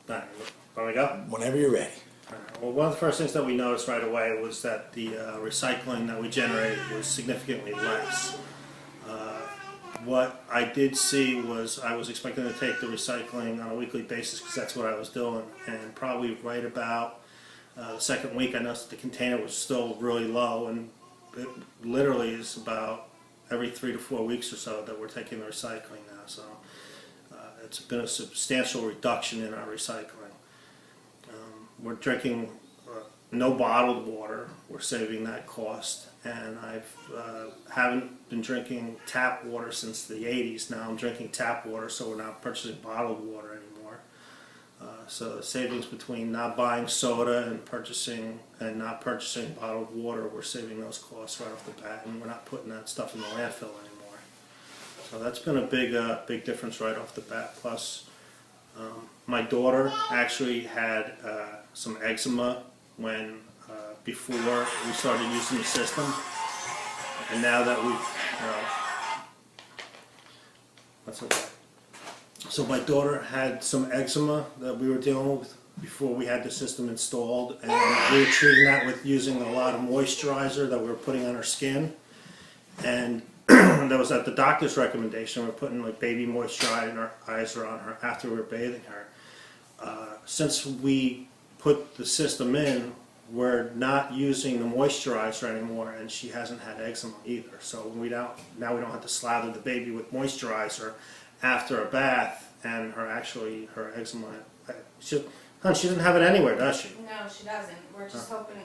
Want me to go? Whenever you're ready. Well, one of the first things that we noticed right away was that the recycling that we generated was significantly less. What I did see was I was expecting to take the recycling on a weekly basis because that's what I was doing, and probably right about the second week I noticed the container was still really low, and it literally is about every 3 to 4 weeks or so that we're taking the recycling now. So it's been a substantial reduction in our recycling. We're drinking no bottled water. We're saving that cost, and haven't been drinking tap water since the 80s. Now I'm drinking tap water, so we're not purchasing bottled water anymore. So the savings between not buying soda and not purchasing bottled water, we're saving those costs right off the bat, and we're not putting that stuff in the landfill anymore. So that's been a big difference right off the bat. Plus, my daughter actually had some eczema before we started using the system, and now that that's okay. So my daughter had some eczema that we were dealing with before we had the system installed, and we were treating that with using a lot of moisturizer that we were putting on her skin, and that was at the doctor's recommendation. We're putting like baby moisturizer on her after we were bathing her. Since we put the system in, we're not using the moisturizer anymore, and she hasn't had eczema either. So now we don't have to slather the baby with moisturizer after a bath, and her eczema. She doesn't have it anywhere, does she? No, she doesn't. We're just hoping,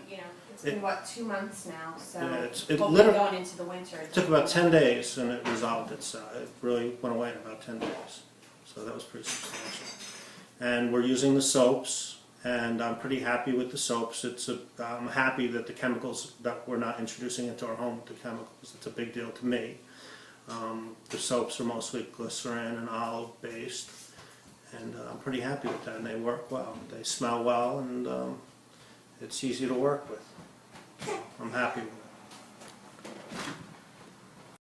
it's been, 2 months now, so Yeah, it hopefully literally going into the winter. It took about 10 days, and it resolved itself. It really went away in about 10 days. So that was pretty substantial. And we're using the soaps, and I'm pretty happy with the soaps. I'm happy that the chemicals that we're not introducing into our home, the chemicals, it's a big deal to me. The soaps are mostly glycerin and olive based, and I'm pretty happy with that, and they work well. They smell well, and it's easy to work with. I'm happy with it.